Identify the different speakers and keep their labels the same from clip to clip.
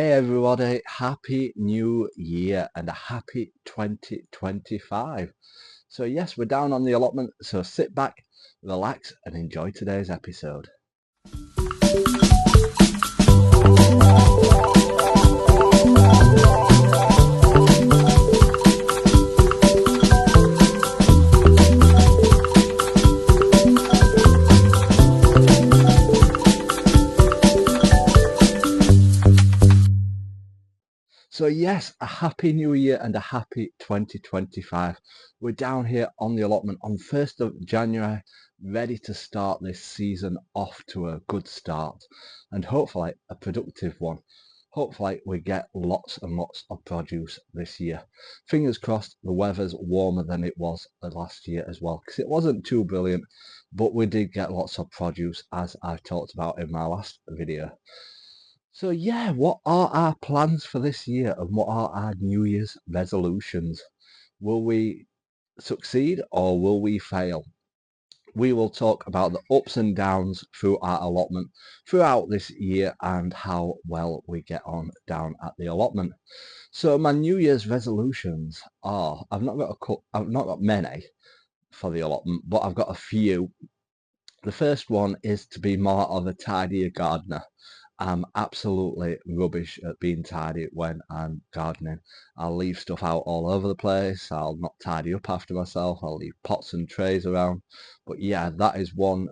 Speaker 1: Hey everybody, happy new year and a happy 2025. So yes, we're down on the allotment, so sit back, relax and enjoy today's episode. So yes, a happy new year and a happy 2025. We're down here on the allotment on 1st of January, ready to start this season off to a good start and hopefully a productive one. Hopefully we get lots and lots of produce this year. Fingers crossed the weather's warmer than it was last year as well, because it wasn't too brilliant, but we did get lots of produce as I talked about in my last video. So yeah, what are our plans for this year and what are our New Year's resolutions? Will we succeed or will we fail? We will talk about the ups and downs through our allotment throughout this year and how well we get on down at the allotment. So my New Year's resolutions are, I've not got many for the allotment, but I've got a few. The first one is to be more of a tidier gardener. I'm absolutely rubbish at being tidy when I'm gardening. I'll leave stuff out all over the place. I'll not tidy up after myself. I'll leave pots and trays around. But yeah, that is one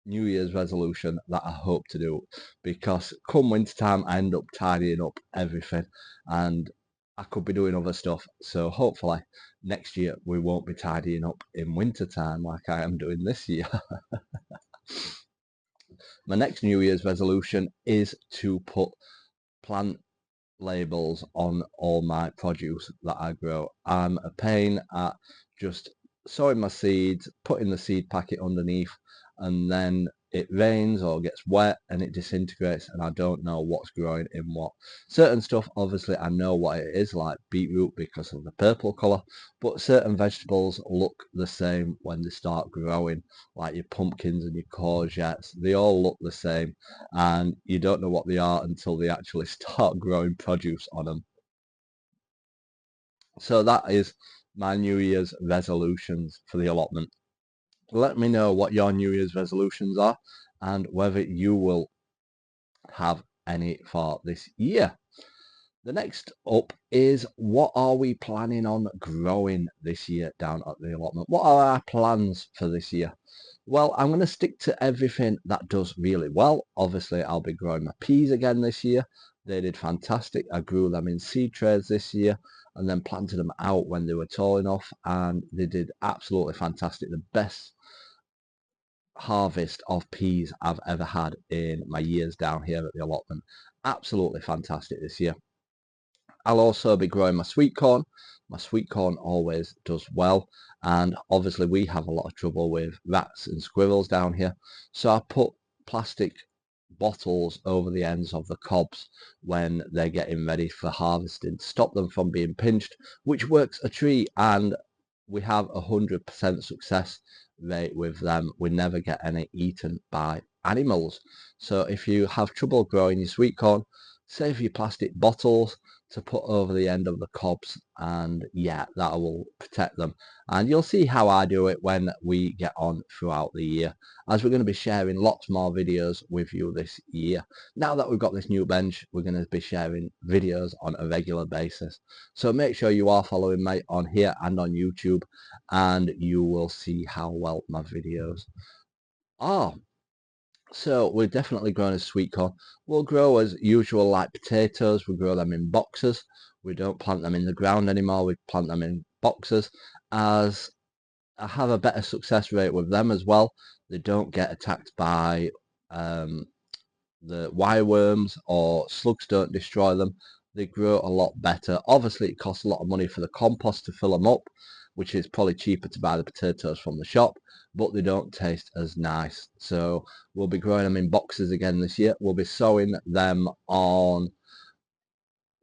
Speaker 1: New Year's resolution that I hope to do, because come winter time I end up tidying up everything and I could be doing other stuff. So hopefully next year we won't be tidying up in winter time like I am doing this year. My next New Year's resolution is to put plant labels on all my produce that I grow. I'm a pain at just sowing my seeds, putting the seed packet underneath, and then it rains or gets wet and it disintegrates and I don't know what's growing in what. Certain stuff, obviously I know what it is, like beetroot because of the purple colour, but certain vegetables look the same when they start growing, like your pumpkins and your courgettes. They all look the same and you don't know what they are until they actually start growing produce on them. So that is my New Year's resolutions for the allotment. Let me know what your New Year's resolutions are and whether you will have any for this year. The next up is, what are we planning on growing this year down at the allotment? What are our plans for this year? Well, I'm going to stick to everything that does really well. Obviously, I'll be growing my peas again this year. They did fantastic. I grew them in seed trays this year and then planted them out when they were tall enough, and they did absolutely fantastic. The best harvest of peas I've ever had in my years down here at the allotment. Absolutely fantastic this year. I'll also be growing my sweet corn. My sweet corn always does well, and obviously we have a lot of trouble with rats and squirrels down here, so I put plastic bottles over the ends of the cobs when they're getting ready for harvesting to stop them from being pinched, which works a treat, and we have 100% success rate with them. We never get any eaten by animals. So if you have trouble growing your sweet corn, save your plastic bottles to put over the end of the cobs, and yeah, that will protect them. And you'll see how I do it when we get on throughout the year, as we're going to be sharing lots more videos with you this year. Now that we've got this new bench, we're going to be sharing videos on a regular basis, so make sure you are following me on here and on YouTube, and you will see how well my videos are. So we're definitely growing a sweet corn. We'll grow as usual like potatoes. We grow them in boxes. We don't plant them in the ground anymore. We plant them in boxes, as I have a better success rate with them as well. They don't get attacked by the wireworms, or slugs don't destroy them. They grow a lot better. Obviously it costs a lot of money for the compost to fill them up, which is probably cheaper to buy the potatoes from the shop, but they don't taste as nice. So we'll be growing them in boxes again this year. We'll be sowing them on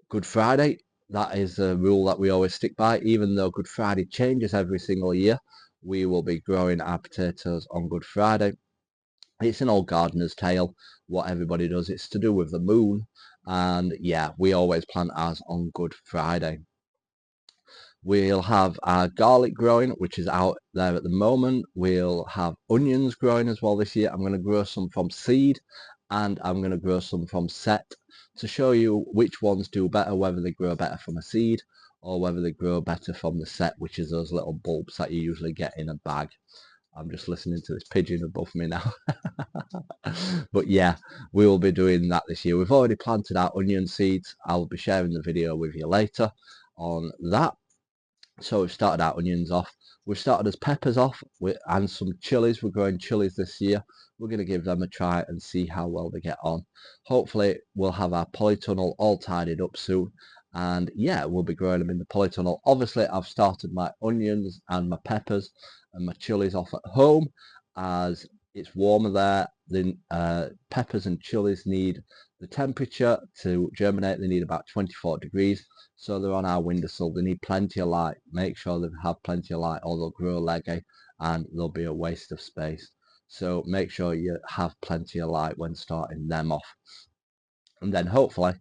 Speaker 1: Good Friday. That is a rule that we always stick by, even though Good Friday changes every single year. We will be growing our potatoes on Good Friday. It's an old gardener's tale, what everybody does. It's to do with the moon, And yeah, we always plant ours on Good Friday. We'll have our garlic growing, which is out there at the moment. We'll have onions growing as well this year. I'm going to grow some from seed and I'm going to grow some from set to show you which ones do better, whether they grow better from a seed or whether they grow better from the set, which is those little bulbs that you usually get in a bag. I'm just listening to this pigeon above me now. But yeah, we will be doing that this year. We've already planted our onion seeds. I'll be sharing the video with you later on that. So we've started our onions off. We've started as peppers off and some chilies. We're growing chilies this year. We're going to give them a try and see how well they get on. Hopefully we'll have our polytunnel all tidied up soon. And yeah, we'll be growing them in the polytunnel. Obviously I've started my onions and my peppers and my chilies off at home as it's warmer there. The peppers and chilies need the temperature to germinate. They need about 24 degrees. So they're on our windowsill. They need plenty of light. Make sure they have plenty of light or they'll grow leggy and they'll be a waste of space. So make sure you have plenty of light when starting them off. And then hopefully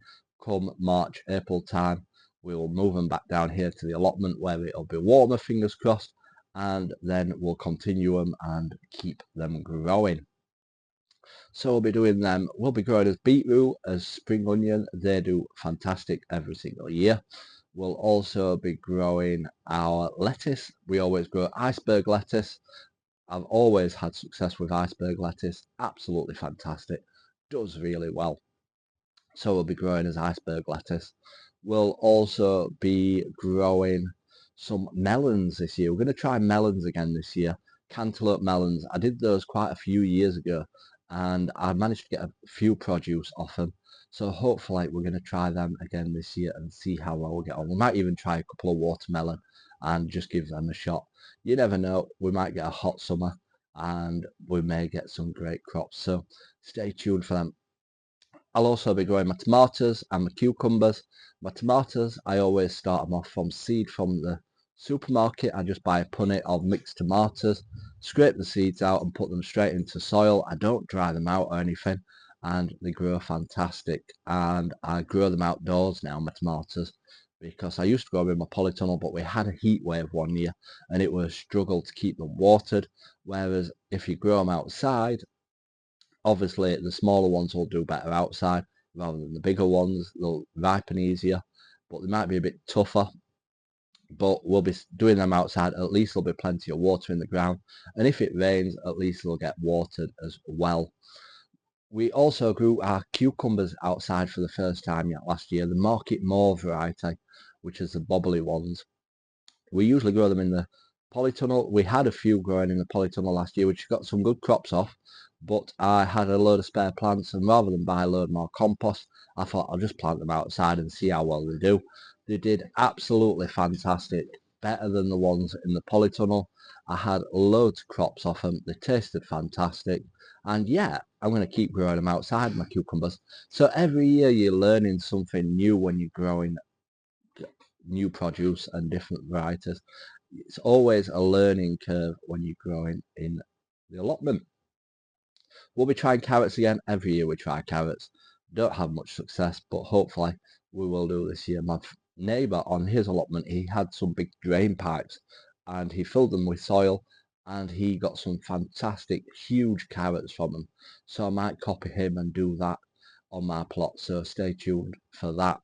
Speaker 1: come March, April time, we will move them back down here to the allotment where it'll be warmer, fingers crossed, and then we'll continue them and keep them growing. So we'll be doing them, we'll be growing as beetroot, as spring onion. They do fantastic every single year. We'll also be growing our lettuce. We always grow iceberg lettuce. I've always had success with iceberg lettuce. Absolutely fantastic. Does really well. So we'll be growing as iceberg lettuce. We'll also be growing some melons this year. We're going to try melons again this year. Cantaloupe melons. I did those quite a few years ago and I managed to get a few produce off them. So hopefully we're going to try them again this year and see how well we get on. We might even try a couple of watermelon and just give them a shot. You never know, we might get a hot summer and we may get some great crops. So stay tuned for them. I'll also be growing my tomatoes and my cucumbers. My tomatoes, I always start them off from seed from the supermarket. I just buy a punnet of mixed tomatoes, scrape the seeds out and put them straight into soil. I don't dry them out or anything and they grow fantastic. And I grow them outdoors now, my tomatoes, because I used to grow them in my polytunnel, but we had a heat wave one year and it was a struggle to keep them watered. Whereas if you grow them outside, obviously the smaller ones will do better outside rather than the bigger ones. They'll ripen easier, but they might be a bit tougher. But we'll be doing them outside. At least there'll be plenty of water in the ground. And if it rains, at least they'll get watered as well. We also grew our cucumbers outside for the first time yet last year. The Market More variety, which is the bobbly ones. We usually grow them in the polytunnel. We had a few growing in the polytunnel last year, which got some good crops off, but I had a load of spare plants, and rather than buy a load more compost, I thought I'll just plant them outside and see how well they do. They did absolutely fantastic, better than the ones in the polytunnel. I had loads of crops off them. They tasted fantastic, and yeah, I'm going to keep growing them outside, my cucumbers. So every year you're learning something new when you're growing new produce and different varieties. It's always a learning curve when you're growing in the allotment. We'll be trying carrots again. Every year we try carrots. Don't have much success, but hopefully we will do this year. My neighbour on his allotment, he had some big drain pipes and he filled them with soil and he got some fantastic huge carrots from them. So I might copy him and do that on my plot. So stay tuned for that.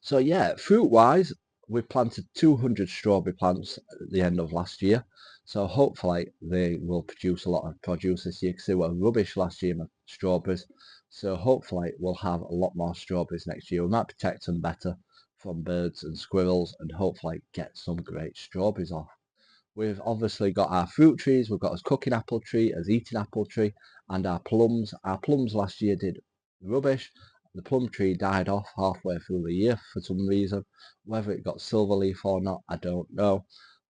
Speaker 1: So yeah, fruit wise, we planted 200 strawberry plants at the end of last year. So hopefully they will produce a lot of produce this year because they were rubbish last year, my strawberries. So hopefully we'll have a lot more strawberries next year. We might protect them better from birds and squirrels and hopefully get some great strawberries off. We've obviously got our fruit trees. We've got our cooking apple tree, our eating apple tree, and our plums. Our plums last year did rubbish. The plum tree died off halfway through the year for some reason. Whether it got silver leaf or not, I don't know.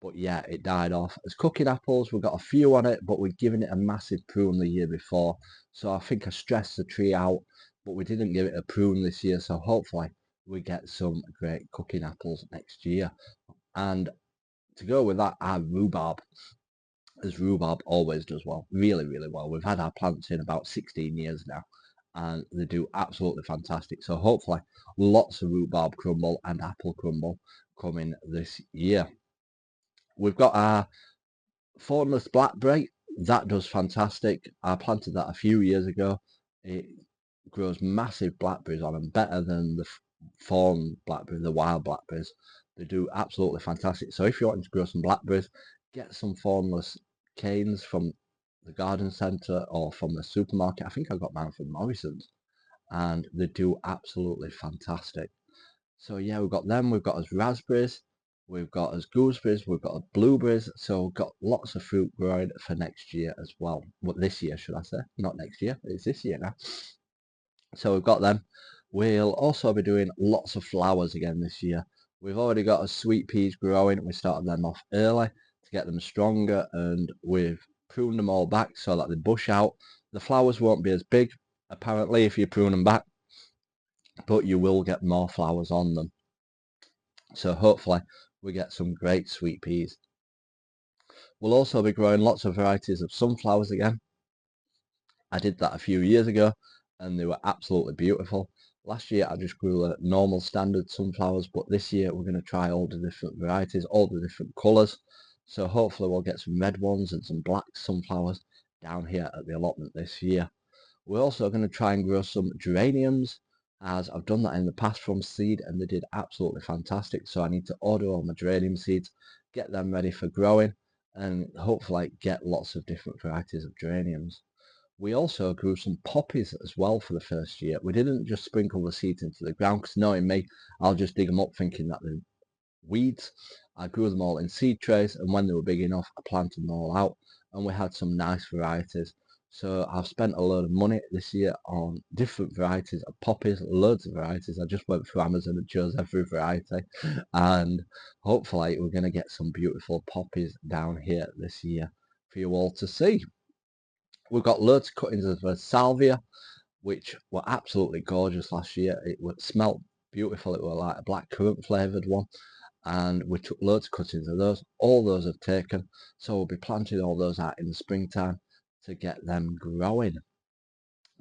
Speaker 1: But yeah, it died off. As cooking apples, we've got a few on it, but we've given it a massive prune the year before. So I think I stressed the tree out, but we didn't give it a prune this year. So hopefully we get some great cooking apples next year. And to go with that, our rhubarb, as rhubarb always does well, really, really well. We've had our plants in about 16 years now, and they do absolutely fantastic. So hopefully lots of rhubarb crumble and apple crumble coming this year. We've got our thornless blackberry. That does fantastic. I planted that a few years ago. It grows massive blackberries on them, better than the thorn blackberry, the wild blackberries. They do absolutely fantastic. So if you're wanting to grow some blackberries, get some thornless canes from the garden centre or from the supermarket. I think I got mine from Morrison's, and they do absolutely fantastic. So yeah, we've got them. We've got as raspberries, we've got as gooseberries, we've got as blueberries. So we've got lots of fruit growing for next year as well. Well, this year, should I say? Not next year. It's this year now. So we've got them. We'll also be doing lots of flowers again this year. We've already got our sweet peas growing. We started them off early to get them stronger, and we've pruned them all back so that they bush out. The flowers won't be as big, apparently, if you prune them back, but you will get more flowers on them. So hopefully we get some great sweet peas. We'll also be growing lots of varieties of sunflowers again. I did that a few years ago and they were absolutely beautiful. Last year I just grew a normal standard sunflowers, but this year we're going to try all the different varieties, all the different colours. So hopefully we'll get some red ones and some black sunflowers down here at the allotment this year. We're also going to try and grow some geraniums, as I've done that in the past from seed and they did absolutely fantastic. So I need to order all my geranium seeds, get them ready for growing, and hopefully get lots of different varieties of geraniums. We also grew some poppies as well for the first year. We didn't just sprinkle the seeds into the ground, because knowing me, I'll just dig them up thinking that they're weeds. I grew them all in seed trays, and when they were big enough I planted them all out, and we had some nice varieties. So I've spent a load of money this year on different varieties of poppies, loads of varieties. I just went through Amazon and chose every variety, and hopefully we're going to get some beautiful poppies down here this year for you all to see. We've got loads of cuttings of salvia, which were absolutely gorgeous last year. It smelled beautiful. It was like a black currant flavoured one, and we took loads of cuttings of those. All those have taken, so we'll be planting all those out in the springtime to get them growing.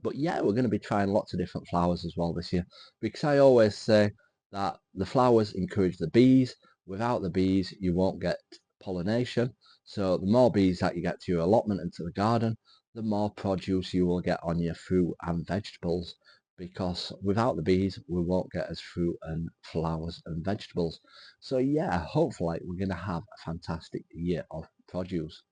Speaker 1: But yeah, we're going to be trying lots of different flowers as well this year, because I always say that the flowers encourage the bees. Without the bees you won't get pollination, so the more bees that you get to your allotment and to the garden, the more produce you will get on your fruit and vegetables, because without the bees we won't get as fruit and flowers and vegetables. So yeah, hopefully we're going to have a fantastic year of produce.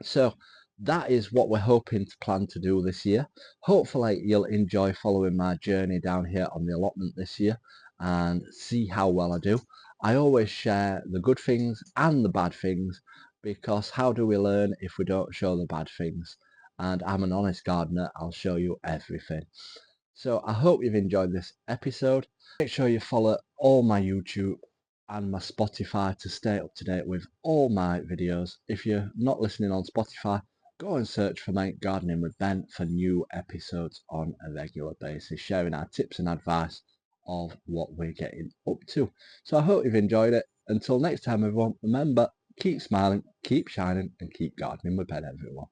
Speaker 1: So that is what we're hoping to plan to do this year. Hopefully you'll enjoy following my journey down here on the allotment this year and see how well I do. I always share the good things and the bad things, because how do we learn if we don't show the bad things? And I'm an honest gardener, I'll show you everything. So I hope you've enjoyed this episode. Make sure you follow all my YouTube and my Spotify to stay up to date with all my videos. If you're not listening on Spotify, go and search for my Gardening with Ben for new episodes on a regular basis, sharing our tips and advice of what we're getting up to. So I hope you've enjoyed it. Until next time everyone, remember, keep smiling, keep shining and keep gardening with Ben everyone.